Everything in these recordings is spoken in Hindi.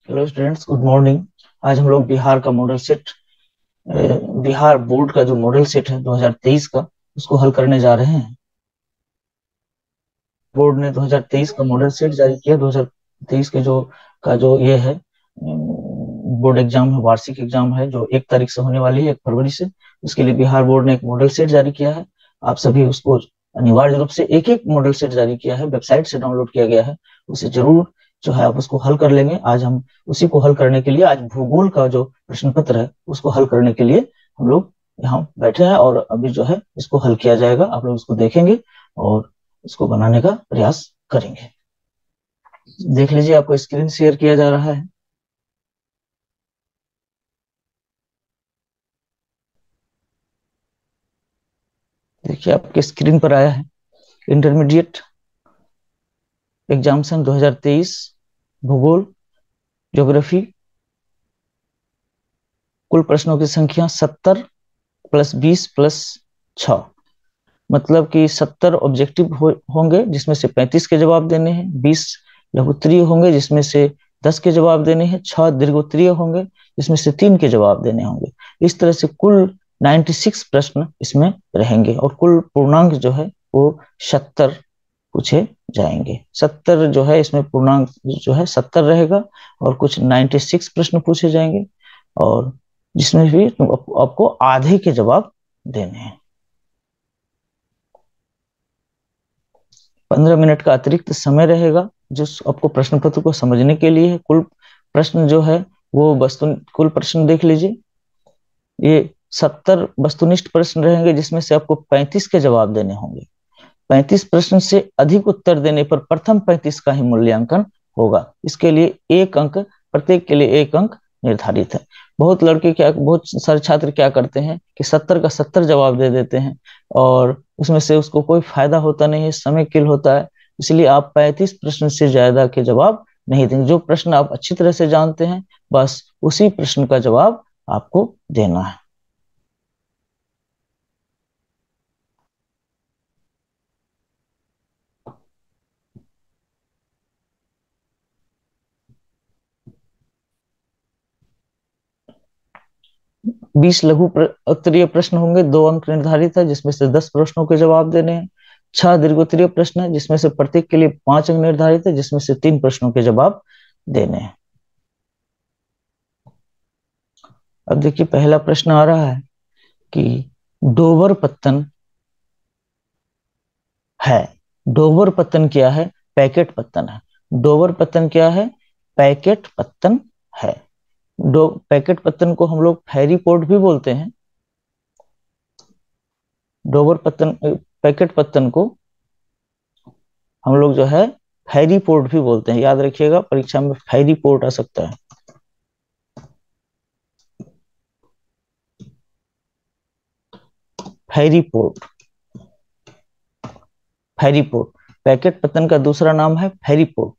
Hello students, good morning. आज हम लोग बिहार का मॉडल सेट, बिहार बोर्ड का जो मॉडल सेट है 2023 का, उसको हल करने जा रहे हैं। बोर्ड ने 2023 का मॉडल सेट जारी किया। 2023 के जो ये है बोर्ड एग्जाम है, वार्षिक एग्जाम है, जो 1 तारीख से होने वाली है, 1 फरवरी से। उसके लिए बिहार बोर्ड ने एक मॉडल सेट जारी किया है। आप सभी उसको अनिवार्य रूप से एक एक मॉडल सेट जारी किया है, वेबसाइट से डाउनलोड किया गया है, उसे जरूर जो है आप उसको हल कर लेंगे। आज हम उसी को हल करने के लिए, आज भूगोल का जो प्रश्न पत्र है उसको हल करने के लिए हम लोग यहाँ बैठे हैं, और अभी जो है इसको हल किया जाएगा। आप लोग इसको देखेंगे और इसको बनाने का प्रयास करेंगे। देख लीजिए, आपको स्क्रीन शेयर किया जा रहा है। देखिए, आपके स्क्रीन पर आया है इंटरमीडिएट एग्जामिनेशन 2023 भूगोल ज्योग्राफी। कुल प्रश्नों की संख्या 70 + 20 + 6, मतलब कि 70 ऑब्जेक्टिव होंगे जिसमें से 35 के जवाब देने हैं, 20 लघुत्तरीय होंगे जिसमें से 10 के जवाब देने हैं, 6 दीर्घोत्तरीय होंगे जिसमें से 3 के जवाब देने होंगे। इस तरह से कुल 96 प्रश्न इसमें रहेंगे, और कुल पूर्णांक जो है वो 70 पूछे जाएंगे। 70 जो है इसमें पूर्णांक जो है 70 रहेगा, और कुछ 96 प्रश्न पूछे जाएंगे, और जिसमें भी आपको आधे के जवाब देने हैं। 15 मिनट का अतिरिक्त समय रहेगा जो आपको प्रश्न पत्र को समझने के लिए है। कुल प्रश्न जो है वो कुल प्रश्न देख लीजिए। ये 70 वस्तुनिष्ठ प्रश्न रहेंगे जिसमें से आपको 35 के जवाब देने होंगे। 35 प्रश्न से अधिक उत्तर देने पर प्रथम 35 का ही मूल्यांकन होगा। इसके लिए 1 अंक, प्रत्येक के लिए 1 अंक निर्धारित है। बहुत सारे छात्र क्या करते हैं कि 70 का 70 जवाब दे देते हैं, और उसमें से उसको कोई फायदा होता नहीं है, समय किल होता है। इसलिए आप 35 प्रश्न से ज्यादा के जवाब नहीं देंगे। जो प्रश्न आप अच्छी तरह से जानते हैं, बस उसी प्रश्न का जवाब आपको देना है। बीस लघु उत्तरीय प्रश्न होंगे, 2 अंक निर्धारित है जिसमें से 10 प्रश्नों के जवाब देने हैं। 6 दीर्घोत्तरीय प्रश्न है जिसमें से प्रत्येक के लिए 5 अंक निर्धारित है, जिसमें से 3 प्रश्नों के जवाब देने हैं। अब देखिए, पहला प्रश्न आ रहा है कि डोबर पत्तन है। डोबर पत्तन क्या है? पैकेट पत्तन है। डोबर पत्तन क्या है? पैकेट पत्तन है। पैकेट पत्तन को हम लोग फेरी पोर्ट भी बोलते हैं। डोबर पत्तन, पैकेट पत्तन को हम लोग जो है फेरी पोर्ट भी बोलते हैं। याद रखिएगा, परीक्षा में फेरी पोर्ट आ सकता है। फेरी पोर्ट, फेरी पोर्ट। पैकेट पत्तन का दूसरा नाम है फेरी पोर्ट।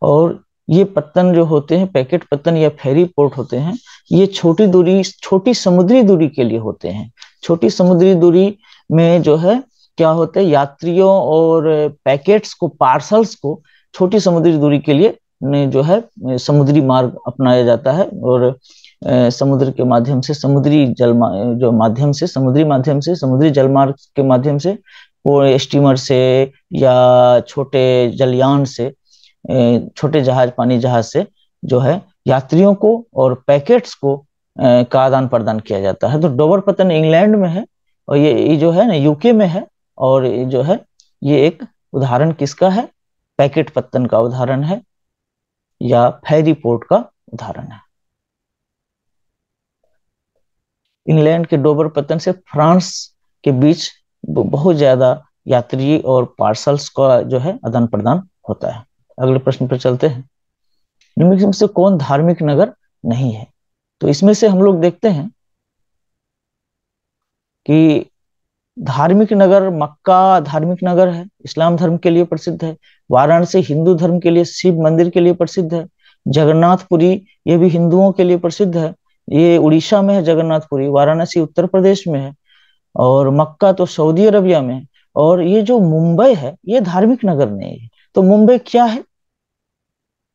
और ये पत्तन जो होते हैं, पैकेट पत्तन या फेरी पोर्ट होते हैं, ये छोटी समुद्री दूरी के लिए होते हैं। छोटी समुद्री दूरी में जो है क्या होता है, यात्रियों और पैकेट्स को, पार्सल्स को छोटी समुद्री दूरी के लिए जो है समुद्री मार्ग अपनाया जाता है, और समुद्र के माध्यम से, जो माध्यम से, समुद्री जलमार्ग के माध्यम से, वो स्टीमर से या छोटे जलयान से, छोटे जहाज, पानी जहाज से जो है यात्रियों को और पैकेट्स को का आदान प्रदान किया जाता है। तो डोबर पत्तन इंग्लैंड में है, और ये जो है ना यूके में है। और ये जो है, ये एक उदाहरण किसका है? पैकेट पत्तन का उदाहरण है, या फेरी पोर्ट का उदाहरण है। इंग्लैंड के डोबर पत्तन से फ्रांस के बीच बहुत ज्यादा यात्री और पार्सल्स का जो है आदान प्रदान होता है। अगले प्रश्न पर चलते हैं। निम्नलिखित में से कौन धार्मिक नगर नहीं है? तो इसमें से हम लोग देखते हैं कि धार्मिक नगर मक्का धार्मिक नगर है, इस्लाम धर्म के लिए प्रसिद्ध है। वाराणसी हिंदू धर्म के लिए, शिव मंदिर के लिए प्रसिद्ध है। जगन्नाथपुरी, ये भी हिंदुओं के लिए प्रसिद्ध है। ये उड़ीसा में है जगन्नाथपुरी। वाराणसी उत्तर प्रदेश में है, और मक्का तो सऊदी अरबिया में है। और ये जो मुंबई है, ये धार्मिक नगर नहीं है। तो मुंबई क्या है?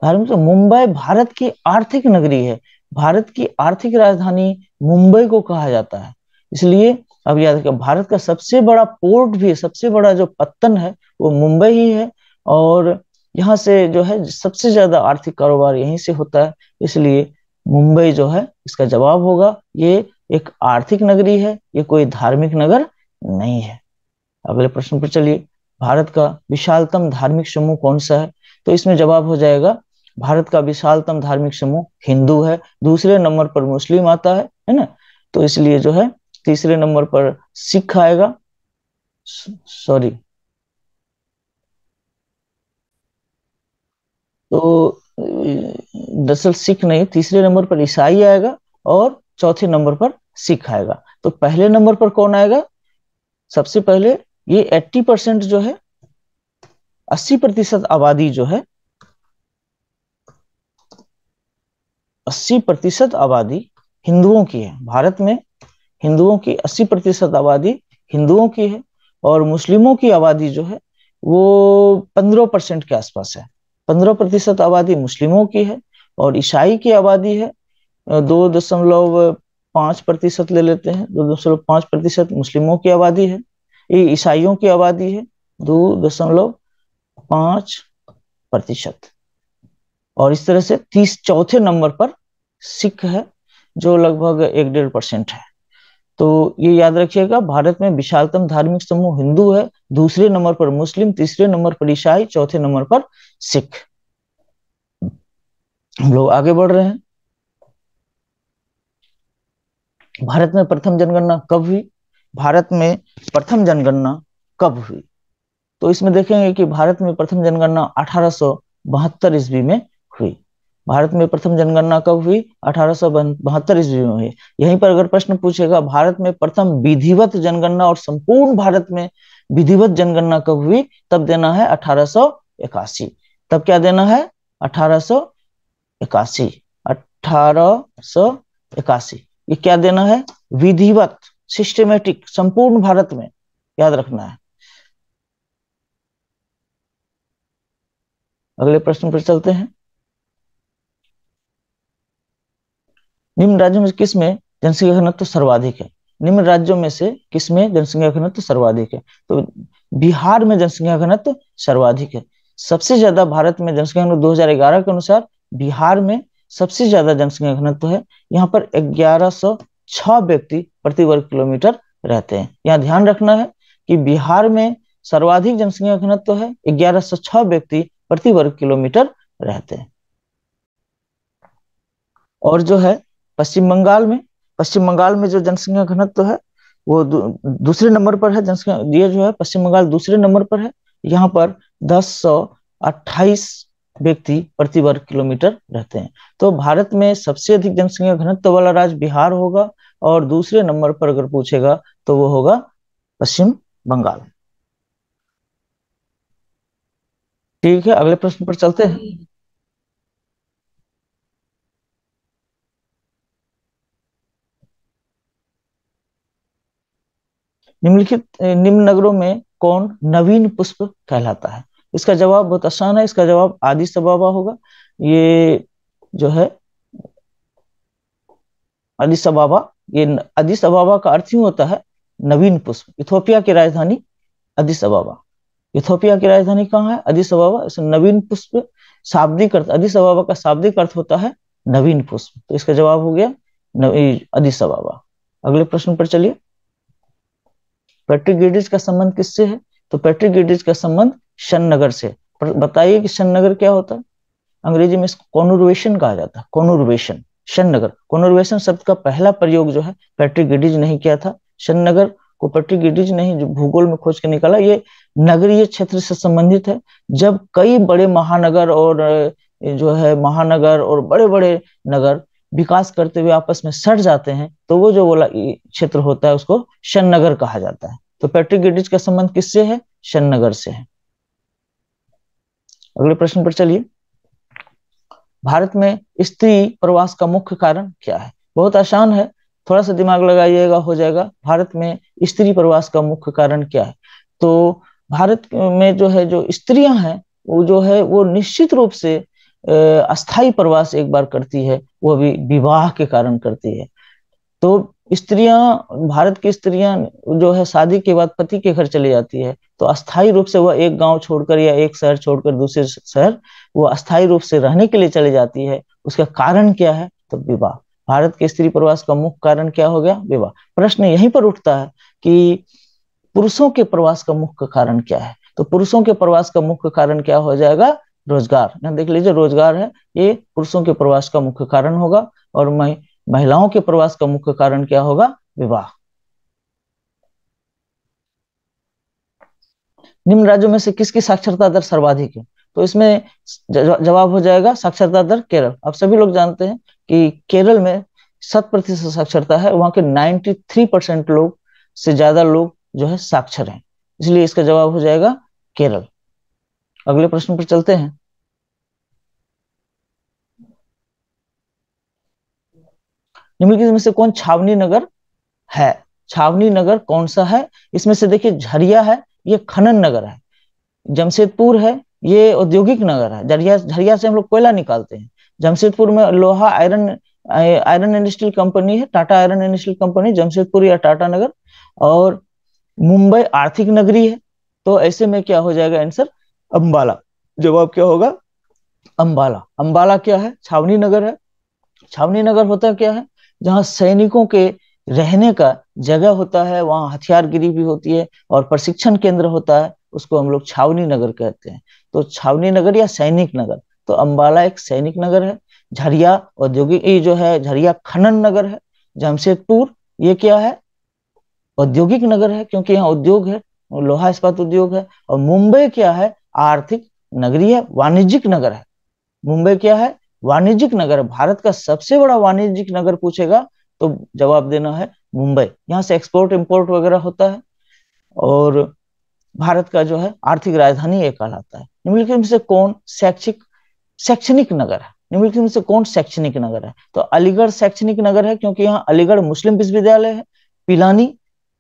धार्मिक तो मुंबई भारत की आर्थिक नगरी है, भारत की आर्थिक राजधानी मुंबई को कहा जाता है। इसलिए अब याद रखिए, भारत का सबसे बड़ा पोर्ट भी, सबसे बड़ा जो पत्तन है वो मुंबई ही है, और यहाँ से जो है सबसे ज्यादा आर्थिक कारोबार यहीं से होता है। इसलिए मुंबई जो है इसका जवाब होगा। ये एक आर्थिक नगरी है, ये कोई धार्मिक नगर नहीं है। अगले प्रश्न पर चलिए। भारत का विशालतम धार्मिक समूह कौन सा है? तो इसमें जवाब हो जाएगा, भारत का विशालतम धार्मिक समूह हिंदू है, दूसरे नंबर पर मुस्लिम आता है ना। तो इसलिए जो है तीसरे नंबर पर सिख आएगा। सॉरी, तो दरअसल सिख नहीं, तीसरे नंबर पर ईसाई आएगा और चौथे नंबर पर सिख आएगा। तो पहले नंबर पर कौन आएगा? सबसे पहले ये 80% जो है, 80% आबादी जो है, 80% आबादी हिंदुओं की है भारत में। हिंदुओं की 80% आबादी हिंदुओं की है, और मुस्लिमों की आबादी जो है वो 15% के आसपास है। 15% आबादी मुस्लिमों की है, और ईसाई की आबादी है 2.5% ले लेते हैं, 2.5% मुस्लिमों की आबादी है, ये ईसाइयों की आबादी है 2.5%। और इस तरह से 30 चौथे नंबर पर सिख है, जो लगभग 1-1.5% है। तो ये याद रखिएगा, भारत में विशालतम धार्मिक समूह हिंदू है, दूसरे नंबर पर मुस्लिम, तीसरे नंबर पर ईसाई, चौथे नंबर पर सिख। हम लोग आगे बढ़ रहे हैं। भारत में प्रथम जनगणना कब हुई? भारत में प्रथम जनगणना कब हुई? तो इसमें देखेंगे कि भारत में प्रथम जनगणना 1872 ईस्वी में हुई। भारत में प्रथम जनगणना कब हुई? 1872 ईस्वी में हुई। यहीं पर अगर प्रश्न पूछेगा भारत में प्रथम विधिवत जनगणना और संपूर्ण भारत में विधिवत जनगणना कब हुई, तब देना है 1881। तब क्या देना है? 1881। 1881 ये क्या देना है? विधिवत, सिस्टमेटिक, संपूर्ण भारत में, याद रखना है। अगले प्रश्न पर चलते हैं। निम्न राज्यों में किस में जनसंख्या घनत्व सर्वाधिक है? निम्न राज्यों में से किस में जनसंख्या घनत्व सर्वाधिक है? तो बिहार में जनसंख्या घनत्व सर्वाधिक है। सबसे ज्यादा भारत में जनसंख्या घनत्व 2011 के अनुसार बिहार में सबसे ज्यादा जनसंख्या घनत्व है। यहाँ पर 1106 व्यक्ति प्रति वर्ग किलोमीटर रहते हैं। यहाँ ध्यान रखना है कि बिहार में सर्वाधिक जनसंख्या घनत्व है, 1106 व्यक्ति प्रति वर्ग किलोमीटर रहते हैं। और जो है पश्चिम बंगाल में, पश्चिम बंगाल में जो जनसंख्या घनत्व है वो दूसरे नंबर पर है। जनसंख्या ये जो है पश्चिम बंगाल दूसरे नंबर पर है। यहाँ पर 1028 व्यक्ति प्रति वर्ग किलोमीटर रहते हैं। तो भारत में सबसे अधिक जनसंख्या घनत्व वाला राज्य बिहार होगा, और दूसरे नंबर पर अगर पूछेगा तो वो होगा पश्चिम बंगाल। ठीक है, अगले प्रश्न पर चलते हैं। निम्नलिखित निम्न नगरों में कौन नवीन पुष्प कहलाता है? इसका जवाब बहुत आसान है, इसका जवाब आदिस अबाबा होगा। ये जो है अदिस अबाबा, ये अदिस अबाबा का अर्थ ही होता है नवीन पुष्प। इथोपिया की राजधानी अदिस अबाबा। इथोपिया की राजधानी कहाँ है? अदिस अबाबा। नवीन पुष्प शाब्दिक अर्थ, अदिस अबाबा का शाब्दिक अर्थ होता है नवीन पुष्प। तो इसका जवाब हो गया अदिस अबाबा। अगले प्रश्न पर चलिए। पैट्रिक गेडिज का संबंध किससे है? तो पैट्रिक गेडिज का संबंध शननगर से। बताइए कि शननगर क्या होता है? अंग्रेजी में इसको कॉनुर्वेशन कहा जाता है। कॉनुर्वेशन, शननगर। कॉनुर्वेशन शब्द का पहला प्रयोग जो है पैट्रिक गेडिज ने किया था। शननगर को पैट्रिक गेडिज ने जो भूगोल में खोज के निकाला, ये नगरीय क्षेत्र से संबंधित है। जब कई बड़े महानगर और जो है महानगर और बड़े बड़े नगर विकास करते हुए आपस में सट जाते हैं, तो वो जो वाला क्षेत्र होता है उसको शननगर कहा जाता है। तो पैट्रिक गेडिज का संबंध किससे है? शननगर से है। अगले प्रश्न पर चलिए। भारत में स्त्री प्रवास का मुख्य कारण क्या है? बहुत आसान है, थोड़ा सा दिमाग लगाइएगा हो जाएगा। भारत में स्त्री प्रवास का मुख्य कारण क्या है? तो भारत में जो है जो स्त्रियां हैं वो जो है वो निश्चित रूप से अस्थाई प्रवास एक बार करती है, वो भी विवाह के कारण करती है। तो स्त्रियां, भारत की स्त्रियां जो है शादी के बाद पति के घर चली जाती है, तो अस्थाई रूप से वह एक गांव छोड़कर या एक शहर छोड़कर दूसरे शहर वो अस्थाई रूप से रहने के लिए चली जाती है। उसका कारण क्या है? तो विवाह। भारत के स्त्री प्रवास का मुख्य कारण क्या हो गया? विवाह। प्रश्न यहीं पर उठता है कि पुरुषों के प्रवास का मुख्य कारण क्या है? तो पुरुषों के प्रवास का मुख्य कारण क्या हो जाएगा? रोजगार। यहाँ देख लीजिए, रोजगार है, ये पुरुषों के प्रवास का मुख्य कारण होगा। और महिलाओं के प्रवास का मुख्य कारण क्या होगा? विवाह। निम्न राज्यों में से किसकी साक्षरता दर सर्वाधिक है? तो इसमें जवाब हो जाएगा साक्षरता दर केरल। अब सभी लोग जानते हैं कि केरल में 100% साक्षरता है, वहां के 93% लोग से ज्यादा लोग जो है साक्षर हैं, इसलिए इसका जवाब हो जाएगा केरल। अगले प्रश्न पर चलते हैं। निम्नलिखित में से कौन छावनी नगर है? छावनी नगर कौन सा है? इसमें से देखिए, झरिया है, ये खनन नगर है। जमशेदपुर है, ये औद्योगिक नगर है। झरिया, झरिया से हम लोग कोयला निकालते हैं। जमशेदपुर में लोहा iron iron and steel company है, Tata iron and steel company, Jamshedpur या टाटा नगर। और मुंबई आर्थिक नगरी है, तो ऐसे में क्या हो जाएगा आंसर? अंबाला। जवाब क्या होगा? अंबाला। अंबाला क्या है? छावनी नगर है। छावनी नगर होता क्या है? जहां सैनिकों के रहने का जगह होता है, वहां हथियारगिरी भी होती है और प्रशिक्षण केंद्र होता है, उसको हम लोग छावनी नगर कहते हैं। तो छावनी नगर या सैनिक नगर, तो अंबाला एक सैनिक नगर है। झरिया औद्योगिक, ये जो है झरिया खनन नगर है। जमशेदपुर ये क्या है? औद्योगिक नगर है, क्योंकि यहाँ उद्योग है, लोहा इस्पात उद्योग है। और मुंबई क्या है? आर्थिक नगरी है, वाणिज्यिक नगर है। मुंबई क्या है? वाणिज्यिक नगर। भारत का सबसे बड़ा वाणिज्यिक नगर पूछेगा तो जवाब देना है मुंबई। यहाँ से एक्सपोर्ट इंपोर्ट वगैरह होता है, और भारत का जो है आर्थिक राजधानी ये कहलाता है। निम्नलिखित में से कौन शैक्षणिक नगर है? निम्नलिखित में से कौन शैक्षणिक नगर है? तो अलीगढ़ शैक्षणिक नगर है, क्योंकि यहाँ अलीगढ़ मुस्लिम विश्वविद्यालय है। पिलानी,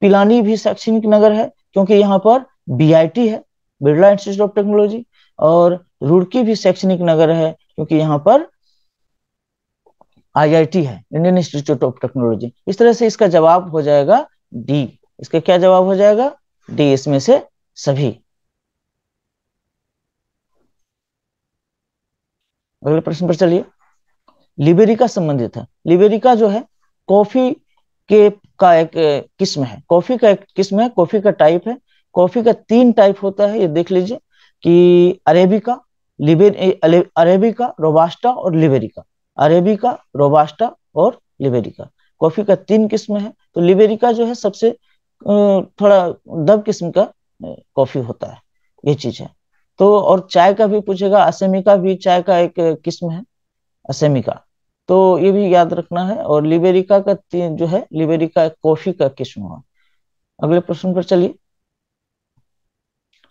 पिलानी भी शैक्षणिक नगर है, क्योंकि यहाँ पर बीआईटी है, बिरला इंस्टीट्यूट ऑफ टेक्नोलॉजी। और रुड़की भी शैक्षणिक नगर है, क्योंकि यहाँ पर आईआईटी है, इंडियन इंस्टीट्यूट ऑफ टेक्नोलॉजी। इस तरह से इसका जवाब हो जाएगा डी। इसका क्या जवाब हो जाएगा? डी, इसमें से सभी। अगले प्रश्न पर चलिए। लिबेरिका संबंधित है। लिबेरिका जो है कॉफी के का एक किस्म है, कॉफी का एक किस्म है, कॉफी का टाइप है। कॉफी का 3 टाइप होता है, ये देख लीजिए कि अरेबिका, अरेबिका, रोबास्टा और लिबेरिका। अरेबिका, रोबास्टा और लिबेरिका, कॉफी का 3 किस्म है। तो लिबेरिका जो है सबसे थोड़ा दब किस्म का कॉफी होता है, ये चीज है। तो और चाय का भी पूछेगा, असेमिका भी चाय का एक किस्म है, असेमिका। तो ये भी याद रखना है। और लिबेरिका का जो है, लिबेरिका कॉफी का किस्म हुआ। अगले प्रश्न पर चलिए।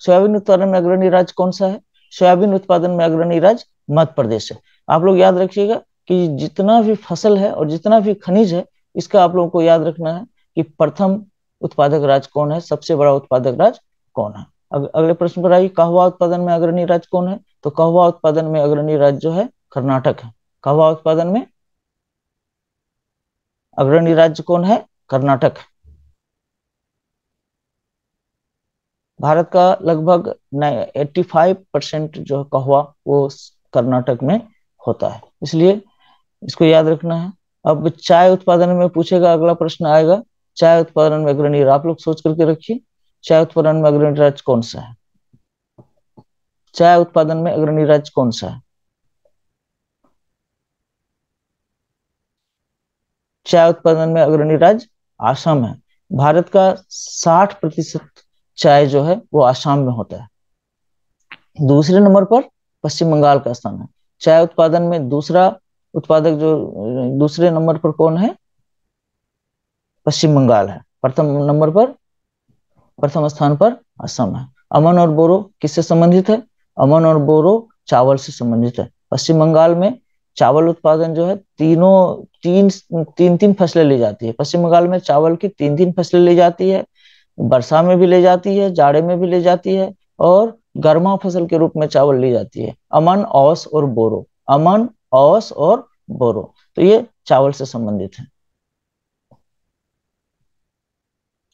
सोयाबीन उत्पादन में अग्रणी राज्य कौन सा है? सोयाबीन उत्पादन में अग्रणी राज्य मध्य प्रदेश है। आप लोग याद रखिएगा कि जितना भी फसल है और जितना भी खनिज है, इसका आप लोगों को याद रखना है कि प्रथम उत्पादक राज्य कौन है, सबसे बड़ा उत्पादक राज्य कौन है। अगले प्रश्न पर आइए। कहवा उत्पादन में अग्रणी राज्य कौन है? तो कहवा उत्पादन में अग्रणी राज्य जो है कर्नाटक है। कहवा उत्पादन में अग्रणी राज्य कौन है? कर्नाटक। भारत का लगभग 85% जो कहवा वो कर्नाटक में होता है, इसलिए इसको याद रखना है। अब चाय उत्पादन में पूछेगा, अगला प्रश्न आएगा, चाय उत्पादन में अग्रणी, आप लोग सोच करके रखिए, चाय उत्पादन में अग्रणी राज्य कौन सा है? चाय उत्पादन में अग्रणी राज्य कौन सा है? चाय उत्पादन में अग्रणी राज्य आसाम है। भारत का 60% चाय जो है वो आसाम में होता है। दूसरे नंबर पर पश्चिम बंगाल का स्थान है। चाय उत्पादन में दूसरा उत्पादक जो दूसरे नंबर पर कौन है? पश्चिम बंगाल है। प्रथम स्थान पर असम है। अमन और बोरो किससे संबंधित है? अमन और बोरो चावल से संबंधित है। पश्चिम बंगाल में चावल उत्पादन जो है तीन फसलें ली जाती है। पश्चिम बंगाल में चावल की 3 फसलें ली जाती है, वर्षा में भी ले जाती है, जाड़े में भी ले जाती है, और गर्मा फसल के रूप में चावल ली जाती है। अमन, औस और बोरो, अमन, औस और बोरो। तो ये चावल से संबंधित है।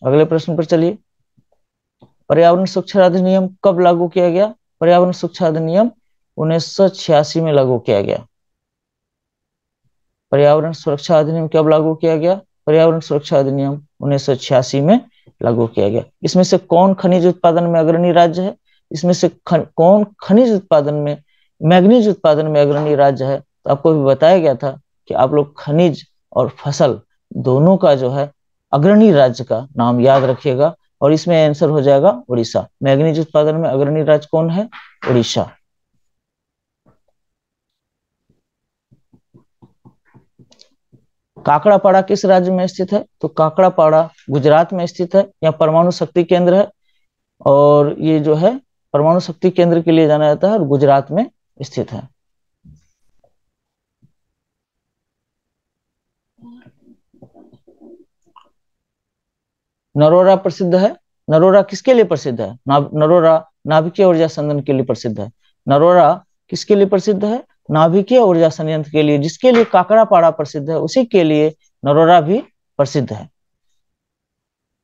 अगले प्रश्न पर चलिए। पर्यावरण सुरक्षा अधिनियम कब लागू किया गया? पर्यावरण सुरक्षा अधिनियम 1986 में लागू किया गया। पर्यावरण सुरक्षा अधिनियम कब लागू किया गया? पर्यावरण सुरक्षा अधिनियम 1986 में लागू किया गया। इसमें से कौन खनिज उत्पादन में अग्रणी राज्य है? इसमें से कौन खनिज उत्पादन में, मैग्नीज उत्पादन में अग्रणी राज्य है? तो आपको भी बताया गया था कि आप लोग खनिज और फसल दोनों का जो है अग्रणी राज्य का नाम याद रखिएगा, और इसमें आंसर हो जाएगा उड़ीसा। मैग्नीज उत्पादन में अग्रणी राज्य कौन है? उड़ीसा। काकड़ापाड़ा किस राज्य में स्थित है? तो काकड़ापाड़ा गुजरात में स्थित है। यहाँ परमाणु शक्ति केंद्र है, और ये जो है परमाणु शक्ति केंद्र के लिए जाना जाता है, और गुजरात में स्थित है। नरोरा प्रसिद्ध है। नरोरा किसके लिए प्रसिद्ध है? नरोरा नाभिकीय ऊर्जा संयंत्र के लिए प्रसिद्ध है। नरोरा किसके लिए प्रसिद्ध है? नाभिकीय ऊर्जा संयंत्र के लिए। जिसके लिए काकड़ापाड़ा प्रसिद्ध है, उसी के लिए नरोरा भी प्रसिद्ध है।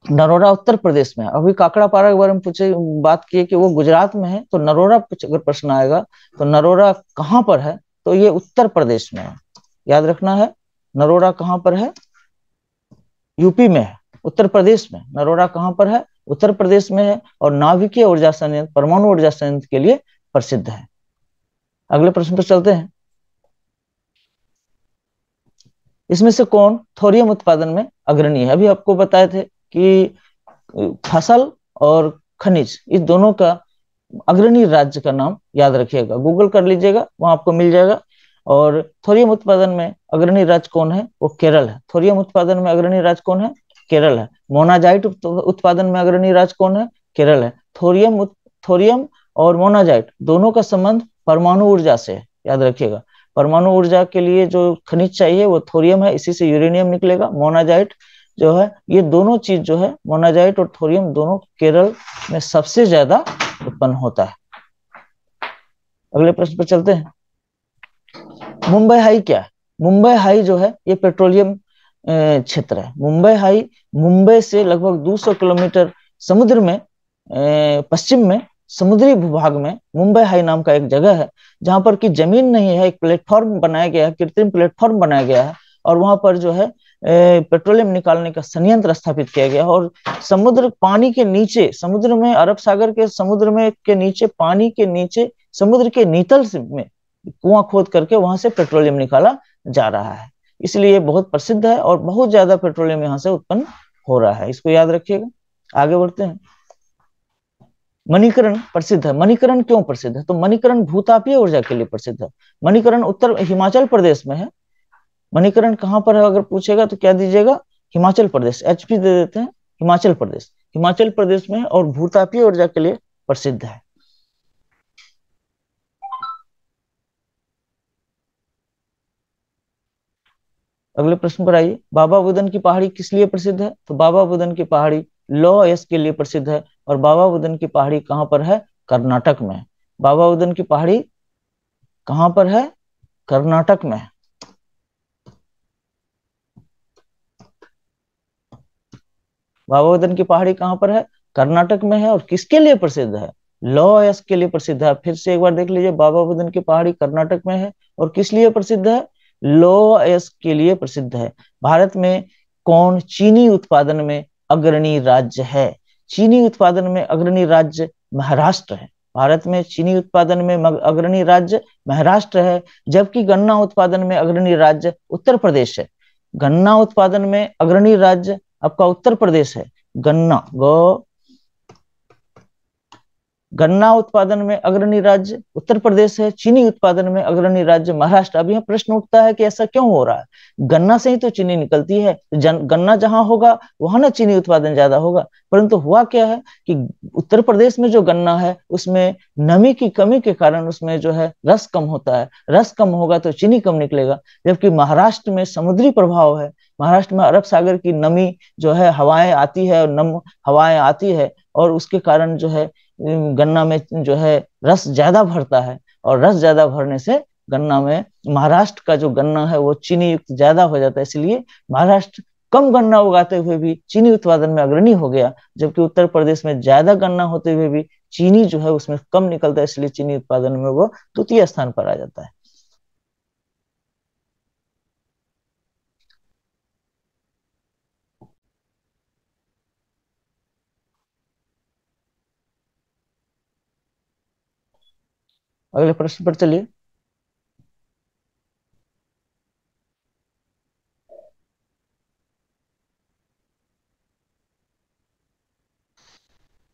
नरोरा उत्तर प्रदेश में है। अभी काकड़ापाड़ा के बारे में पूछे, बात की कि वो गुजरात में है, तो नरोरा अगर प्रश्न आएगा तो नरोरा कहाँ पर है? तो ये उत्तर प्रदेश में है, याद रखना है। नरोरा कहाँ पर है? यूपी में है, उत्तर प्रदेश में। नरोरा कहाँ पर है? उत्तर प्रदेश में है, और नाभिकीय ऊर्जा संयंत्र, परमाणु ऊर्जा संयंत्र के लिए प्रसिद्ध है। अगले प्रश्न पर चलते हैं। इसमें से कौन थोरियम उत्पादन में अग्रणी है? अभी आपको बताए थे कि फसल और खनिज, इस दोनों का अग्रणी राज्य का नाम याद रखिएगा, गूगल कर लीजिएगा, वहां आपको मिल जाएगा। और थोरियम उत्पादन में अग्रणी राज्य कौन है? वो केरल है। थोरियम उत्पादन में अग्रणी राज्य कौन है? केरल है। मोनाजाइट उत्पादन में अग्रणी राज्य कौन है? केरल है। थोरियम और मोनाजाइट दोनों का संबंध परमाणु ऊर्जा से है, याद रखिएगा। परमाणु ऊर्जा के लिए जो खनिज चाहिए वो थोरियम है, इसी से यूरेनियम निकलेगा। मोनाजाइट जो है, ये दोनों चीज जो है, मोनाजाइट और थोरियम दोनों केरल में सबसे ज्यादा उत्पन्न होता है। अगले प्रश्न पर चलते हैं। मुंबई हाई क्या है? मुंबई हाई जो है ये पेट्रोलियम क्षेत्र है। मुंबई हाई मुंबई से लगभग 200 किलोमीटर समुद्र में, पश्चिम में, समुद्री भूभाग में मुंबई हाई नाम का एक जगह है, जहां पर की जमीन नहीं है, एक प्लेटफॉर्म बनाया गया है, कृत्रिम प्लेटफॉर्म बनाया गया है, और वहां पर जो है पेट्रोलियम निकालने का संयंत्र स्थापित किया गया। और समुद्र पानी के नीचे, समुद्र में, अरब सागर के समुद्र में के नीचे, पानी के नीचे, समुद्र के नीतल में कुआं खोद करके वहां से पेट्रोलियम निकाला जा रहा है। इसलिए बहुत प्रसिद्ध है, और बहुत ज्यादा पेट्रोलियम यहाँ से उत्पन्न हो रहा है, इसको याद रखिएगा। आगे बढ़ते हैं। मणिकरण प्रसिद्ध है। मणिकरण क्यों प्रसिद्ध है? तो मणिकरण भूतापीय ऊर्जा के लिए प्रसिद्ध है। मणिकरण उत्तर हिमाचल प्रदेश में है। मणिकरण कहाँ पर है अगर पूछेगा तो क्या दीजिएगा? हिमाचल प्रदेश, एचपी दे देते हैं, हिमाचल प्रदेश। हिमाचल प्रदेश में, और भूतापीय ऊर्जा के लिए प्रसिद्ध है। अगले प्रश्न पर आइए। बाबा बुदन की पहाड़ी किस लिए प्रसिद्ध है? तो बाबा बुदन की पहाड़ी लौह अयस्क के लिए प्रसिद्ध है। और बाबा बुदन की पहाड़ी कहाँ पर है? कर्नाटक में। बाबा बुदन की पहाड़ी कहाँ पर है? कर्नाटक में। बाबा बुदन की पहाड़ी कहाँ पर है? कर्नाटक में है। और किसके लिए प्रसिद्ध है? लौह अयस्क के लिए प्रसिद्ध है। फिर से एक बार देख लीजिए, बाबा बुदन की पहाड़ी कर्नाटक में है, और किस लिए प्रसिद्ध है? लौह अयस्क के लिए प्रसिद्ध है। भारत में कौन चीनी उत्पादन में अग्रणी राज्य है? चीनी उत्पादन में अग्रणी राज्य महाराष्ट्र है। भारत में चीनी उत्पादन में अग्रणी राज्य महाराष्ट्र है, जबकि गन्ना उत्पादन में अग्रणी राज्य उत्तर प्रदेश है। गन्ना उत्पादन में अग्रणी राज्य आपका उत्तर प्रदेश है। गन्ना उत्पादन में अग्रणी राज्य उत्तर प्रदेश है। चीनी उत्पादन में अग्रणी राज्य महाराष्ट्र। अब यहाँ प्रश्न उठता है कि ऐसा क्यों हो रहा है? गन्ना से ही तो चीनी निकलती है, गन्ना जहां होगा वहां ना चीनी उत्पादन ज्यादा होगा। परंतु हुआ क्या है कि उत्तर प्रदेश में जो गन्ना है उसमें नमी की कमी के कारण उसमें जो है रस कम होता है, रस कम होगा तो चीनी कम निकलेगा। जबकि महाराष्ट्र में समुद्री प्रभाव है, महाराष्ट्र में अरब सागर की नमी जो है, हवाएं आती है, और नम हवाएं आती है, और उसके कारण जो है गन्ना में जो है रस ज्यादा भरता है, और रस ज्यादा भरने से गन्ना में महाराष्ट्र का जो गन्ना है वो चीनी युक्त ज्यादा हो जाता है, इसलिए महाराष्ट्र कम गन्ना उगाते हुए भी चीनी उत्पादन में अग्रणी हो गया, जबकि उत्तर प्रदेश में ज्यादा गन्ना होते हुए भी चीनी जो है उसमें कम निकलता है, इसलिए चीनी उत्पादन में वो द्वितीय स्थान पर आ जाता है। अगले प्रश्न पर चलिए।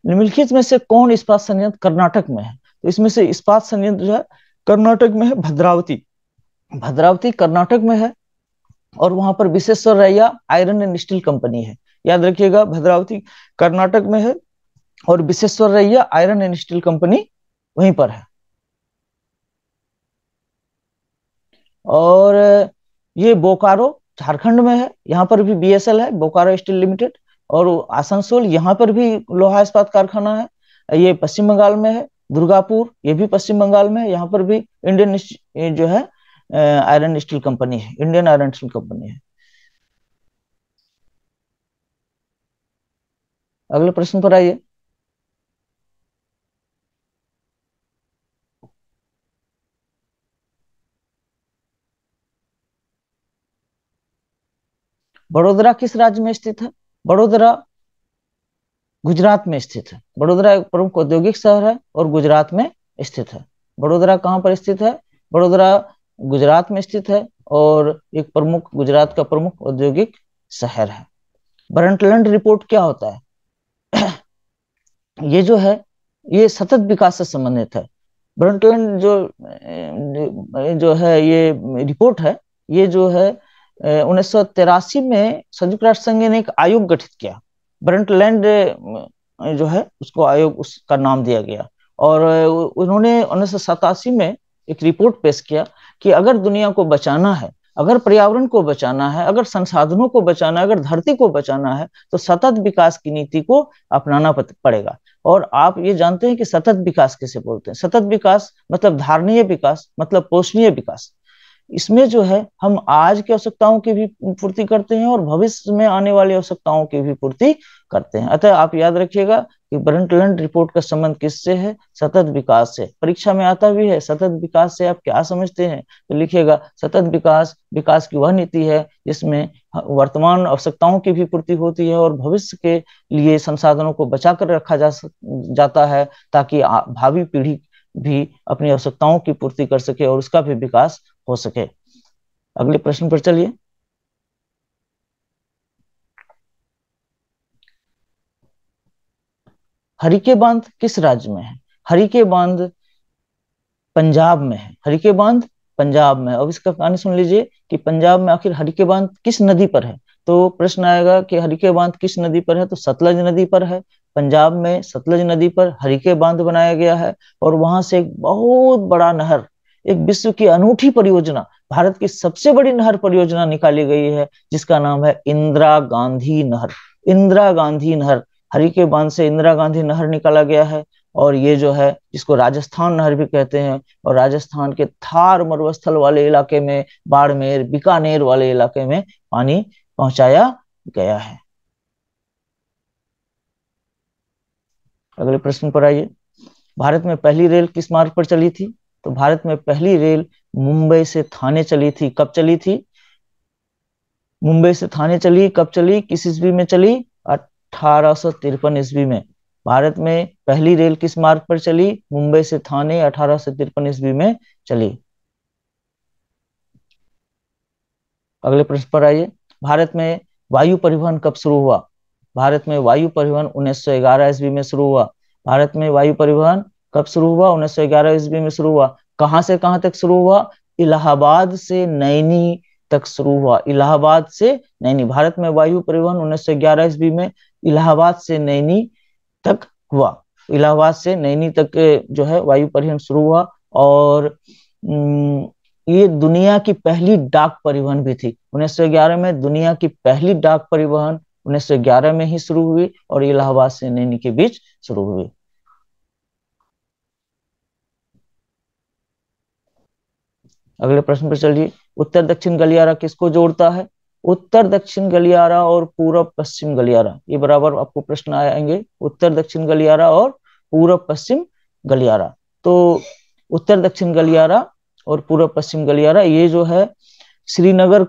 निम्नलिखित में से कौन इस्पात संयंत्र कर्नाटक में है? तो इसमें से इस्पात संयंत्र जो है कर्नाटक में है भद्रावती। भद्रावती कर्नाटक में है और वहां पर Visvesvaraya iron and steel company है। याद रखिएगा, भद्रावती कर्नाटक में है और Visvesvaraya iron and steel company वहीं पर है। और ये बोकारो झारखंड में है, यहाँ पर भी बीएसएल है, बोकारो स्टील लिमिटेड। और आसनसोल, यहाँ पर भी लोहा इस्पात कारखाना है, ये पश्चिम बंगाल में है। दुर्गापुर, ये भी पश्चिम बंगाल में है, यहाँ पर भी इंडियन जो है आयरन स्टील कंपनी है, इंडियन आयरन स्टील कंपनी है। अगले प्रश्न पर आइए। बड़ोदरा किस राज्य में स्थित है? बड़ोदरा गुजरात में स्थित है। बड़ोदरा एक प्रमुख औद्योगिक शहर है और गुजरात में स्थित है। बड़ोदरा कहाँ पर स्थित है? बड़ोदरा गुजरात में स्थित है और एक प्रमुख, गुजरात का प्रमुख औद्योगिक शहर है। ब्रंटलैंड रिपोर्ट क्या होता है? ये जो है ये सतत विकास से संबंधित है। ब्रंटलैंड जो है ये रिपोर्ट है, ये जो है 1983 में संयुक्त राष्ट्र संघ ने एक आयोग गठित किया। ब्रंटलैंड जो है उसको आयोग, उसका नाम दिया गया। और उन्होंने 1987 में एक रिपोर्ट पेश किया कि अगर दुनिया को बचाना है, अगर पर्यावरण को बचाना है, अगर संसाधनों को बचाना है, अगर धरती को बचाना है, तो सतत विकास की नीति को अपनाना पड़ेगा। और आप ये जानते हैं कि सतत विकास किसे बोलते हैं? सतत विकास मतलब धारणीय विकास, मतलब पोषणीय विकास। इसमें जो है हम आज की आवश्यकताओं की भी पूर्ति करते हैं और भविष्य में आने वाली आवश्यकताओं की भी पूर्ति करते हैं। अतः आप याद रखिएगा कि ब्रंटलैंड रिपोर्ट का संबंध किससे है? सतत विकास से। परीक्षा में आता भी है, सतत विकास से आप क्या समझते हैं? तो लिखिएगा, सतत विकास विकास की वह नीति है जिसमें वर्तमान आवश्यकताओं की भी पूर्ति होती है और भविष्य के लिए संसाधनों को बचा कर रखा जाता है, ताकि भावी पीढ़ी भी अपनी आवश्यकताओं की पूर्ति कर सके और उसका भी विकास हो सके। अगले प्रश्न पर चलिए। हरिके बांध किस राज्य में है? हरिके बांध पंजाब में है। हरिके बांध पंजाब में। अब इसका कहानी सुन लीजिए कि पंजाब में आखिर हरिके बांध किस नदी पर है। तो प्रश्न आएगा कि हरिके बांध किस नदी पर है, तो सतलज नदी पर है। पंजाब में सतलज नदी पर हरिके बांध बनाया गया है और वहां से एक बहुत बड़ा नहर, एक विश्व की अनूठी परियोजना, भारत की सबसे बड़ी नहर परियोजना निकाली गई है, जिसका नाम है इंदिरा गांधी नहर। इंदिरा गांधी नहर, हरिके बांध से इंदिरा गांधी नहर निकाला गया है। और ये जो है जिसको राजस्थान नहर भी कहते हैं, और राजस्थान के थार मरुस्थल वाले इलाके में, बाड़मेर बीकानेर वाले इलाके में पानी पहुंचाया गया है। अगले प्रश्न पर आइए। भारत में पहली रेल किस मार्ग पर चली थी? तो भारत में पहली रेल मुंबई से थाने चली थी। कब चली थी? मुंबई से थाने चली। कब चली, किस ईस्वी में चली? 1853 ईस्वी में। भारत में पहली रेल किस मार्ग पर चली? मुंबई से थाने 1853 ईस्वी में चली। अगले प्रश्न पर आइए। भारत में वायु परिवहन कब शुरू हुआ? भारत में वायु परिवहन 1911 ईस्वी में शुरू हुआ। भारत में वायु परिवहन कब शुरू हुआ? 1911 ईस्वी में शुरू हुआ। कहां से कहां तक शुरू हुआ? इलाहाबाद से नैनी तक शुरू हुआ। इलाहाबाद से नैनी। भारत में वायु परिवहन 1911 ईस्वी में इलाहाबाद से नैनी तक हुआ। इलाहाबाद से नैनी तक जो है वायु परिवहन शुरू हुआ। और ये दुनिया की पहली डाक परिवहन भी थी। 1911 में दुनिया की पहली डाक परिवहन 1911 में ही शुरू हुई और इलाहाबाद से नैनी के बीच शुरू हुई। अगले प्रश्न पर चलिए। उत्तर दक्षिण गलियारा किसको जोड़ता है? उत्तर दक्षिण गलियारा और पूरब पश्चिम गलियारा, ये बराबर आपको प्रश्न आएंगे। उत्तर दक्षिण गलियारा और पूरब पश्चिम गलियारा। तो उत्तर दक्षिण गलियारा और पूरब पश्चिम गलियारा ये जो है श्रीनगर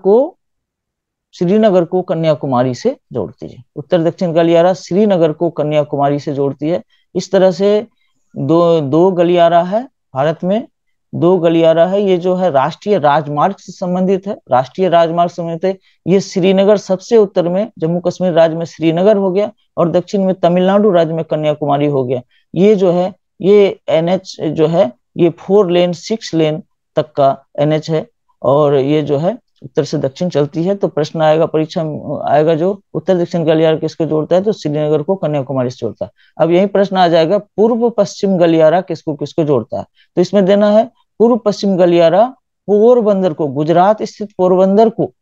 को कन्याकुमारी से जोड़ती है। उत्तर दक्षिण गलियारा श्रीनगर को कन्याकुमारी से जोड़ती है। इस तरह से दो दो गलियारा है भारत में, दो गलियारा है। ये जो है राष्ट्रीय राजमार्ग से संबंधित है, राष्ट्रीय राजमार्ग से संबंधित है। ये श्रीनगर सबसे उत्तर में जम्मू कश्मीर राज्य में श्रीनगर हो गया, और दक्षिण में तमिलनाडु राज्य में कन्याकुमारी हो गया। ये जो है ये एनएच जो है ये 4 लेन 6 लेन तक का एनएच है, और ये जो है उत्तर से दक्षिण चलती है। तो प्रश्न आएगा परीक्षा में आएगा जो उत्तर दक्षिण गलियारा किसको जोड़ता है, तो श्रीनगर को कन्याकुमारी से जोड़ता है। अब यही प्रश्न आ जाएगा पूर्व पश्चिम गलियारा किसको किसको जोड़ता है। तो इसमें देना है पूर्व पश्चिम गलियारा पोरबंदर को, गुजरात स्थित पोरबंदर को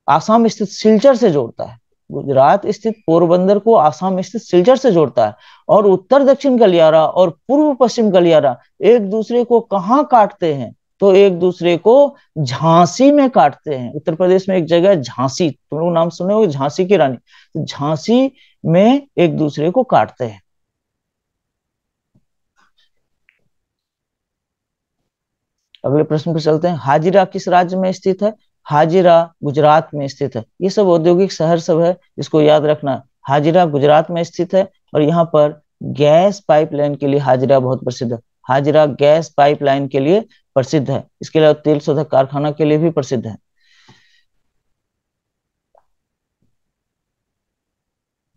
आसाम स्थित सिलचर से जोड़ता है। गुजरात स्थित पोरबंदर को आसाम स्थित सिलचर से जोड़ता है। और उत्तर दक्षिण गलियारा और पूर्व पश्चिम गलियारा एक दूसरे को कहाँ काटते हैं, तो एक दूसरे को झांसी में काटते हैं। उत्तर प्रदेश में एक जगह झांसी, तुम लोग नाम सुने होंगे, झांसी की रानी। तो झांसी में एक दूसरे को काटते हैं। अगले प्रश्न पर चलते हैं। हाजिरा किस राज्य में स्थित है? हाजिरा गुजरात में स्थित है। ये सब औद्योगिक शहर सब है, इसको याद रखना। हाजिरा गुजरात में स्थित है, और यहाँ पर गैस पाइपलाइन के लिए हाजिरा बहुत प्रसिद्ध है। हाजिरा गैस पाइपलाइन के लिए प्रसिद्ध है। इसके अलावा तेल शोधक कारखाना के लिए भी प्रसिद्ध है।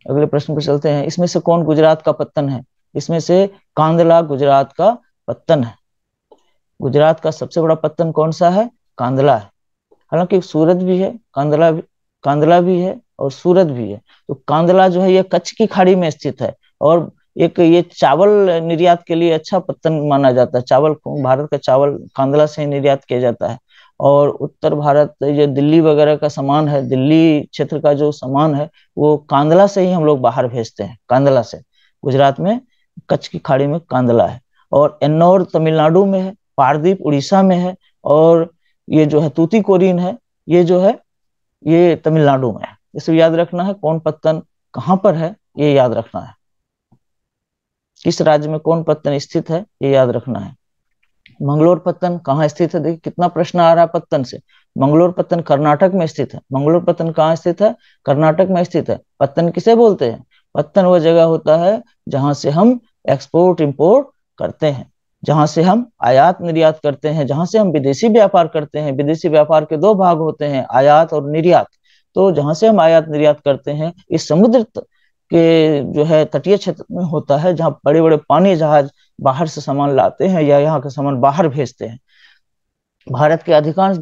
अगले प्रश्न पर चलते हैं। इसमें से कौन गुजरात का पत्तन है? इसमें से कांदला गुजरात का पत्तन है। गुजरात का सबसे बड़ा पत्तन कौन सा है? कांदला है। हालांकि सूरत भी है, कांदला भी है और सूरत भी है। तो कांदला जो है ये कच्छ की खाड़ी में स्थित है, और एक ये चावल निर्यात के लिए अच्छा पत्तन माना जाता है। चावल, भारत का चावल कांदला से निर्यात किया जाता है। और उत्तर भारत जो दिल्ली वगैरह का सामान है, दिल्ली क्षेत्र का जो सामान है वो कांदला से ही हम लोग बाहर भेजते हैं, कांदला से। गुजरात में कच्छ की खाड़ी में कांदला है। और एन्नौर तमिलनाडु में है, पारदीप उड़ीसा में है, और ये जो है तूतीकोरिन है, ये जो है ये तमिलनाडु में है। इसे याद रखना है, कौन पत्तन कहाँ पर है ये याद रखना है। किस राज्य में कौन पत्तन स्थित है ये याद रखना है। मंगलोर पत्तन कहाँ स्थित है? देखिए कितना प्रश्न आ रहा है पत्तन से। मंगलोर पत्तन कर्नाटक में स्थित है। मंगलोर पत्तन कहाँ स्थित है? कर्नाटक में स्थित है। पत्तन किसे बोलते हैं? पत्तन वह जगह होता है जहां से हम एक्सपोर्ट इंपोर्ट करते हैं, जहां से हम आयात निर्यात करते हैं, जहां से हम विदेशी व्यापार करते हैं। विदेशी व्यापार के दो भाग होते हैं, आयात और निर्यात। तो जहां से हम आयात निर्यात करते हैं इस समुद्र के जो है तटीय क्षेत्र में होता है, जहाँ बड़े बड़े पानी जहाज बाहर से सामान लाते हैं या यहाँ का सामान बाहर भेजते हैं। भारत के अधिकांश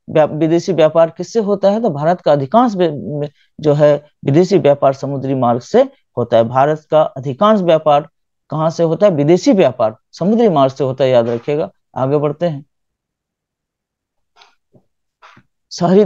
विदेशी व्यापार किससे होता है? तो भारत का अधिकांश जो है विदेशी व्यापार समुद्री मार्ग से होता है। भारत का अधिकांश व्यापार कहाँ से होता है? विदेशी व्यापार समुद्री मार्ग से होता है, याद रखिएगा। आगे बढ़ते हैं। शहरी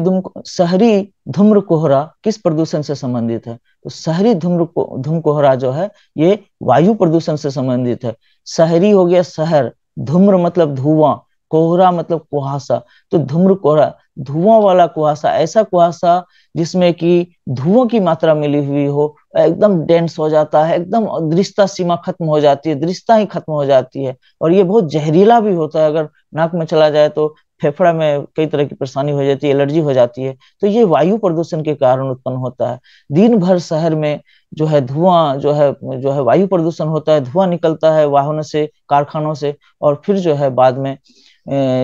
धूम्र कोहरा किस प्रदूषण से संबंधित है? तो शहरी धूम्र कोहरा जो है ये वायु प्रदूषण से संबंधित है। शहरी हो गया शहर, धूम्र मतलब धुआं, कोहरा मतलब कुहासा। तो धूम्र कोहरा धुआं वाला कुहासा, ऐसा कुहासा जिसमें कि धुआं की मात्रा मिली हुई हो, एकदम डेंस हो जाता है, एकदम दृश्यता सीमा खत्म हो जाती है, दृश्यता ही खत्म हो जाती है। और ये बहुत जहरीला भी होता है, अगर नाक में चला जाए तो फेफड़ा में कई तरह की परेशानी हो जाती है, एलर्जी हो जाती है। तो ये वायु प्रदूषण के कारण उत्पन्न होता है। दिन भर शहर में जो है धुआं जो है वायु प्रदूषण होता है, धुआं निकलता है वाहनों से, कारखानों से, और फिर जो है बाद में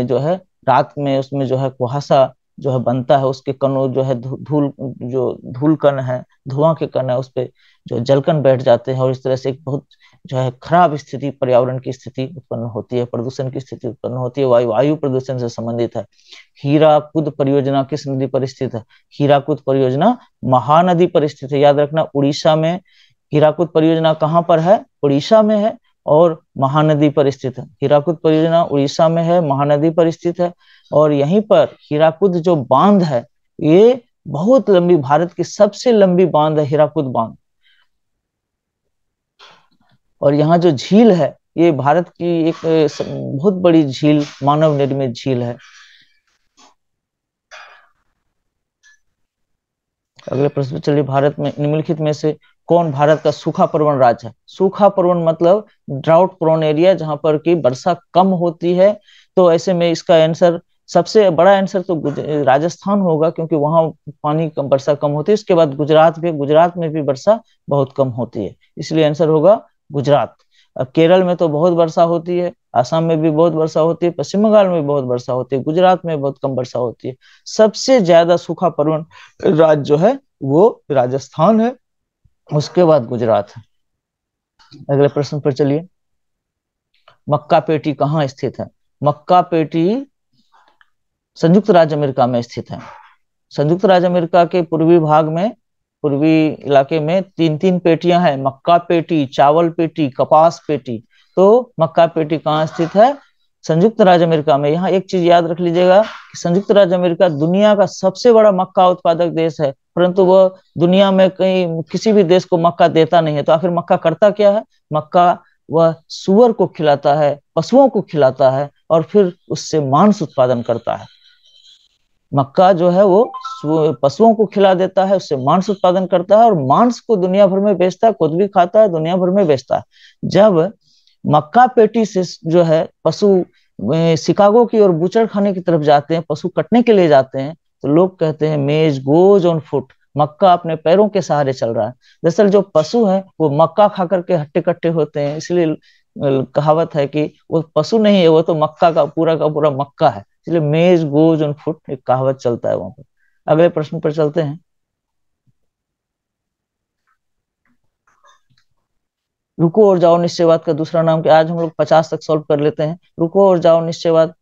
जो है रात में उसमें जो है कुहासा जो है बनता है, उसके कणों जो है धूल कण है, धुआं के कण है, उस पे जो जलकण बैठ जाते हैं, और इस तरह से एक बहुत जो है खराब स्थिति, पर्यावरण की स्थिति उत्पन्न होती है, प्रदूषण की स्थिति उत्पन्न होती है। वायु प्रदूषण से संबंधित है। हीराकुद परियोजना किस नदी पर स्थित है? हीराकुद परियोजना महानदी पर स्थित है, याद रखना। उड़ीसा में हीराकुद परियोजना कहाँ पर है? उड़ीसा में है, और महानदी पर स्थित है। हीराकुद परियोजना उड़ीसा में है, महानदी पर स्थित है। और यहीं पर हीराकुद जो बांध है ये बहुत लंबी, भारत की सबसे लंबी बांध है हीराकुद बांध। और यहाँ जो झील है ये भारत की एक बहुत बड़ी झील, मानव निर्मित झील है। अगले प्रश्न पे चलिए, भारत में निम्नलिखित में से कौन भारत का सूखा प्रवण राज्य है? सूखा प्रवण मतलब ड्राउट प्रोन एरिया, जहां पर की वर्षा कम होती है। तो ऐसे में इसका आंसर, सबसे बड़ा आंसर तो राजस्थान होगा, क्योंकि वहां पानी कम, वर्षा कम होती है। इसके बाद गुजरात में भी वर्षा बहुत कम होती है, इसलिए आंसर होगा गुजरात। अब केरल में तो बहुत वर्षा होती है, आसाम में भी बहुत वर्षा होती है, पश्चिम बंगाल में भी बहुत वर्षा होती है, गुजरात में बहुत कम वर्षा होती है। सबसे ज्यादा सूखा प्रवण राज्य जो है वो राजस्थान है, उसके बाद गुजरात है। अगले प्रश्न पर चलिए, मक्का पेटी कहाँ स्थित है? मक्का पेटी संयुक्त राज्य अमेरिका में स्थित है। संयुक्त राज्य अमेरिका के पूर्वी भाग में, पूर्वी इलाके में तीन तीन पेटियां हैं, मक्का पेटी, चावल पेटी, कपास पेटी। तो मक्का पेटी कहाँ स्थित है? संयुक्त राज्य अमेरिका में। यहाँ एक चीज याद रख लीजिएगा कि संयुक्त राज्य अमेरिका दुनिया का सबसे बड़ा मक्का उत्पादक देश है, परंतु वह दुनिया में कहीं किसी भी देश को मक्का देता नहीं है। तो आखिर मक्का करता क्या है? मक्का वह सुअर को खिलाता है, पशुओं को खिलाता है, और फिर उससे मांस उत्पादन करता है। मक्का जो है वो पशुओं को खिला देता है, उससे मांस उत्पादन करता है, और मांस को दुनिया भर में बेचता है, खुद भी खाता है, दुनिया भर में बेचता है। जब मक्का पेटी से जो है पशु शिकागो की और बूचड़ खाने की तरफ जाते हैं, पशु कटने के लिए जाते हैं, तो लोग कहते हैं मेज गोज ऑन फुट, मक्का अपने पैरों के सहारे चल रहा है। दरअसल जो पशु है वो मक्का खा करके हट्टे कट्टे होते हैं, इसलिए कहावत है कि वो पशु नहीं है, वो तो मक्का का पूरा मक्का है, इसलिए मेज गोज ऑन फुट एक कहावत चलता है वहां पर। अगले प्रश्न पर चलते हैं, रुको और जाओ निश्चयवाद का दूसरा नाम क्या? आज हम लोग 50 तक सॉल्व कर लेते हैं। रुको और जाओ निश्चयवाद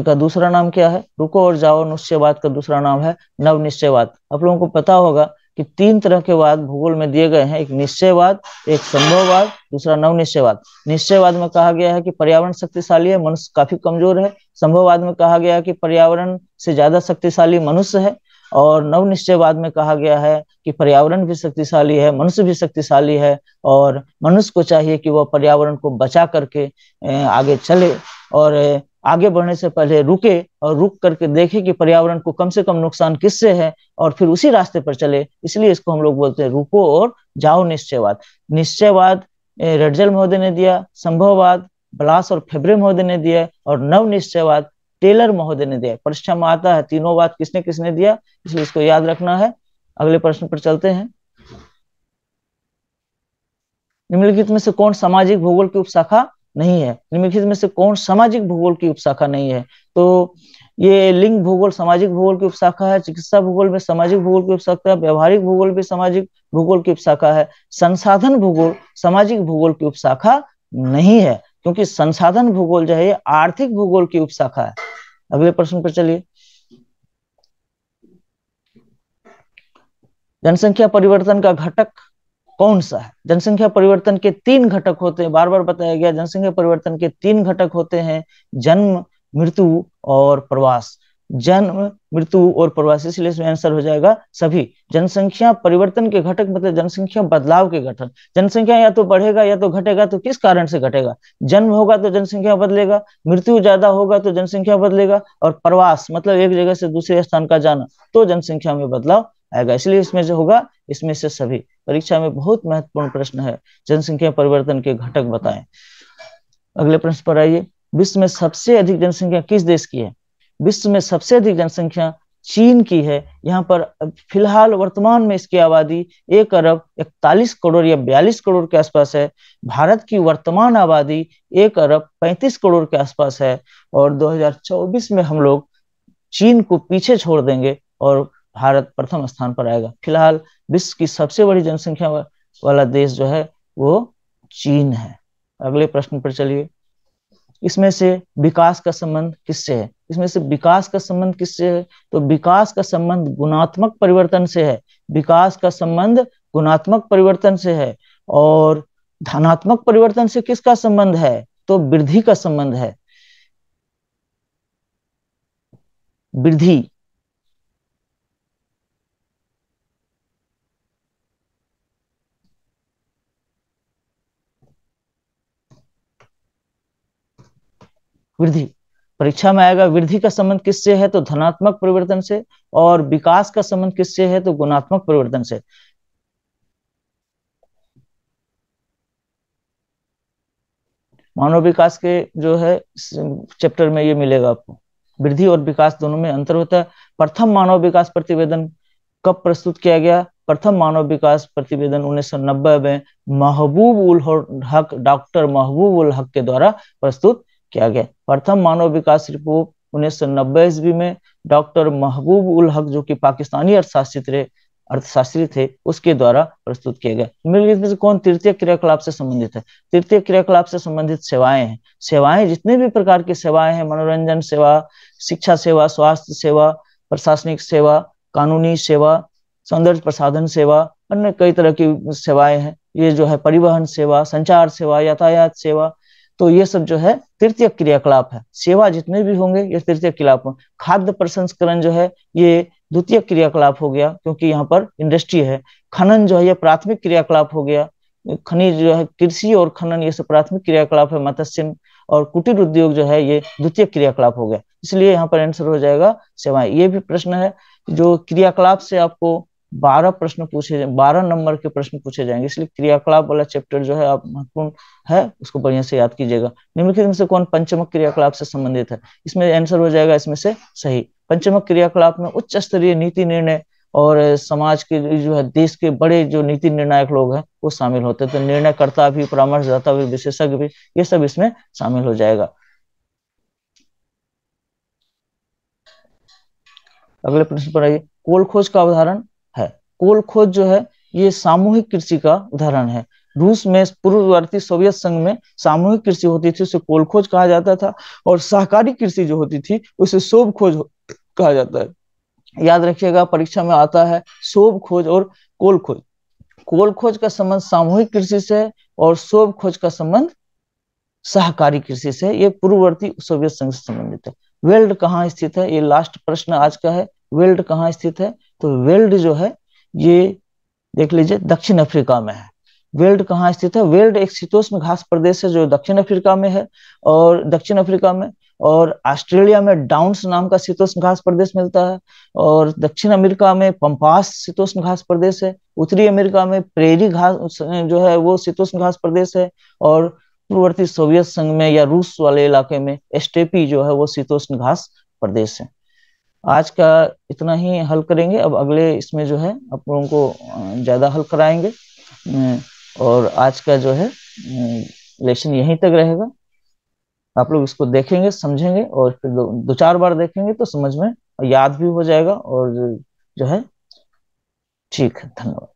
का दूसरा नाम क्या है? रुको और जाओ निश्चयवाद का दूसरा नाम है नव निश्चयवाद। आप लोगों को पता होगा कि तीन तरह के वाद भूगोल में दिए गए हैं, एक निश्चयवाद, एक संभववाद, दूसरा नव निश्चयवाद। निश्चयवाद में कहा गया है कि पर्यावरण शक्तिशाली है, मनुष्य काफी कमजोर है। संभववाद में कहा गया है कि पर्यावरण से ज्यादा शक्तिशाली मनुष्य है। और नव निश्चयवाद में कहा गया है कि पर्यावरण भी शक्तिशाली है, मनुष्य भी शक्तिशाली है, और मनुष्य को चाहिए कि वह पर्यावरण को बचा करके आगे चले, और आगे बढ़ने से पहले रुके और रुक करके देखे कि पर्यावरण को कम से कम नुकसान किससे है, और फिर उसी रास्ते पर चले। इसलिए इसको हम लोग बोलते हैं रुको और जाओ निश्चयवाद। निश्चयवाद रटजल महोदय ने दिया, संभववाद ब्लास और फेब्रे महोदय ने दिया, और नव निश्चयवाद टेलर महोदय ने दिया। परीक्षा में आता है तीनों बात किसने किसने दिया, इसलिए इसको याद रखना है। अगले प्रश्न पर चलते हैं, निम्नलिखित में से कौन सामाजिक भूगोल की उपशाखा नहीं है? निम्नलिखित में से कौन सामाजिक भूगोल की उपशाखा नहीं है? तो ये लिंग भूगोल सामाजिक भूगोल की उपशाखा है, चिकित्सा भूगोल में सामाजिक भूगोल की उपशाखा है, व्यवहारिक भूगोल भी सामाजिक भूगोल की उपशाखा है। संसाधन भूगोल सामाजिक भूगोल की उपशाखा नहीं है, क्योंकि संसाधन भूगोल जो है ये आर्थिक भूगोल की उपशाखा है। अगले प्रश्न पर चलिए, जनसंख्या परिवर्तन का घटक कौन सा है? जनसंख्या परिवर्तन के तीन घटक होते हैं, बार बार बताया गया, जनसंख्या परिवर्तन के तीन घटक होते हैं, जन्म, मृत्यु और प्रवास। जन्म, मृत्यु और प्रवास, इसलिए इसमें आंसर हो जाएगा सभी। जनसंख्या परिवर्तन के घटक मतलब जनसंख्या बदलाव के घटक। जनसंख्या या तो बढ़ेगा या तो घटेगा, तो किस कारण से घटेगा? जन्म होगा तो जनसंख्या बदलेगा, मृत्यु ज्यादा होगा तो जनसंख्या बदलेगा, और प्रवास मतलब एक जगह से दूसरे स्थान का जाना, तो जनसंख्या में बदलाव आएगा। इसलिए इसमें जो होगा, इसमें से सभी। परीक्षा में बहुत महत्वपूर्ण प्रश्न है, जनसंख्या परिवर्तन के घटक बताएं। अगले प्रश्न पर आइए, विश्व में सबसे अधिक जनसंख्या किस देश की है? विश्व में सबसे अधिक जनसंख्या चीन की है। यहाँ पर फिलहाल वर्तमान में इसकी आबादी 1 अरब 41 करोड़ या 42 करोड़ के आसपास है। भारत की वर्तमान आबादी 1 अरब 35 करोड़ के आसपास है, और 2024 में हम लोग चीन को पीछे छोड़ देंगे और भारत प्रथम स्थान पर आएगा। फिलहाल विश्व की सबसे बड़ी जनसंख्या वाला देश जो है वो चीन है। अगले प्रश्न पर चलिए, इसमें से विकास का संबंध किससे है? इसमें से विकास का संबंध किससे है? तो विकास का संबंध गुणात्मक परिवर्तन से है। विकास का संबंध गुणात्मक परिवर्तन से है। और धनात्मक परिवर्तन से किसका संबंध है? तो वृद्धि का संबंध है, वृद्धि। वृद्धि। परीक्षा में आएगा वृद्धि का संबंध किससे है तो धनात्मक परिवर्तन से, और विकास का संबंध किससे है तो गुणात्मक परिवर्तन से। मानव विकास के जो है चैप्टर में ये मिलेगा आपको। वृद्धि और विकास दोनों में अंतर होता है। प्रथम मानव विकास प्रतिवेदन कब प्रस्तुत किया गया? प्रथम मानव विकास प्रतिवेदन 1990 में महबूब उल हक, डॉक्टर महबूब उल हक के द्वारा प्रस्तुत किया गया। प्रथम मानव विकास रिपोर्ट 1990 ईस्वी में डॉक्टर महबूब उल हक, जो कि पाकिस्तानी अर्थशास्त्री थे, उसके द्वारा प्रस्तुत किया गया। निम्नलिखित में कौन तृतीय क्रियाकलाप से संबंधित है? तृतीय क्रियाकलाप से संबंधित सेवाएं हैं। सेवाएं जितने भी प्रकार की सेवाएं हैं, मनोरंजन सेवा, शिक्षा सेवा, स्वास्थ्य सेवा, प्रशासनिक सेवा, कानूनी सेवा, सौंदर्य प्रसाधन सेवा, अन्य कई तरह की सेवाएं हैं। ये जो है परिवहन सेवा, संचार सेवा, यातायात सेवा, तो ये सब जो है तृतीय क्रियाकलाप है। सेवा जितने भी होंगे ये तृतीय क्रियाकलाप। खाद्य प्रसंस्करण जो है ये द्वितीय क्रियाकलाप हो गया, क्योंकि यहाँ पर इंडस्ट्री है। खनन जो है ये प्राथमिक क्रियाकलाप हो गया। खनिज जो है, कृषि और खनन ये सब प्राथमिक क्रियाकलाप है। मत्स्य और कुटीर उद्योग जो है ये द्वितीय क्रियाकलाप हो गया। इसलिए यहाँ पर आंसर हो जाएगा सेवाएं। ये भी प्रश्न है जो क्रियाकलाप से आपको 12 नंबर के प्रश्न पूछे जाएंगे, इसलिए क्रियाकलाप वाला चैप्टर जो है आप महत्वपूर्ण है, उसको बढ़िया से याद कीजिएगा। निम्नलिखित में से कौन पंचमक क्रियाकलाप से संबंधित है? इसमें आंसर हो जाएगा इसमें से सही। पंचमक क्रियाकलाप में उच्च स्तरीय नीति निर्णय और समाज के जो है, देश के बड़े जो नीति निर्णायक लोग हैं वो शामिल होते हैं। तो निर्णयकर्ता भी, परामर्शदाता भी, विशेषज्ञ भी, ये सब इसमें शामिल हो जाएगा। अगले प्रश्न पर आइए। कोल खोज का उदाहरण है। कोल खोज जो है ये सामूहिक कृषि का उदाहरण है। रूस में, पूर्ववर्ती सोवियत संघ में सामूहिक कृषि होती थी, उसे कोल खोज कहा जाता था। और सहकारी कृषि जो होती थी उसे शोभ खोज कहा जाता है। याद रखिएगा, परीक्षा में आता है शोभ खोज और कोल खोज। कोल खोज का संबंध सामूहिक कृषि से और शोभ खोज का संबंध सहकारी कृषि से। ये पूर्ववर्ती सोवियत संघ से संबंधित है। वेल्ड कहाँ स्थित है? ये लास्ट प्रश्न आज का है। वेल्ड कहाँ स्थित है? तो वेल्ड जो है ये देख लीजिए दक्षिण अफ्रीका में है। वेल्ड कहाँ स्थित है? वेल्ड एक शीतोष्ण घास प्रदेश है जो दक्षिण अफ्रीका में है, और दक्षिण अफ्रीका में। और ऑस्ट्रेलिया में डाउन्स नाम का शीतोष्ण घास प्रदेश मिलता है। और दक्षिण अमेरिका में पंपास शीतोष्ण घास प्रदेश है। उत्तरी अमेरिका में प्रेरी घास जो है वो शीतोष्ण घास प्रदेश है। और पूर्ववर्ती सोवियत संघ में या रूस वाले इलाके में स्टेपी जो है वो शीतोष्ण घास प्रदेश है। आज का इतना ही हल करेंगे। अब अगले इसमें जो है आप लोगों को ज्यादा हल कराएंगे। और आज का जो है लेसन यहीं तक रहेगा। आप लोग इसको देखेंगे, समझेंगे, और फिर दो चार बार देखेंगे तो समझ में याद भी हो जाएगा। और जो है ठीक है, धन्यवाद।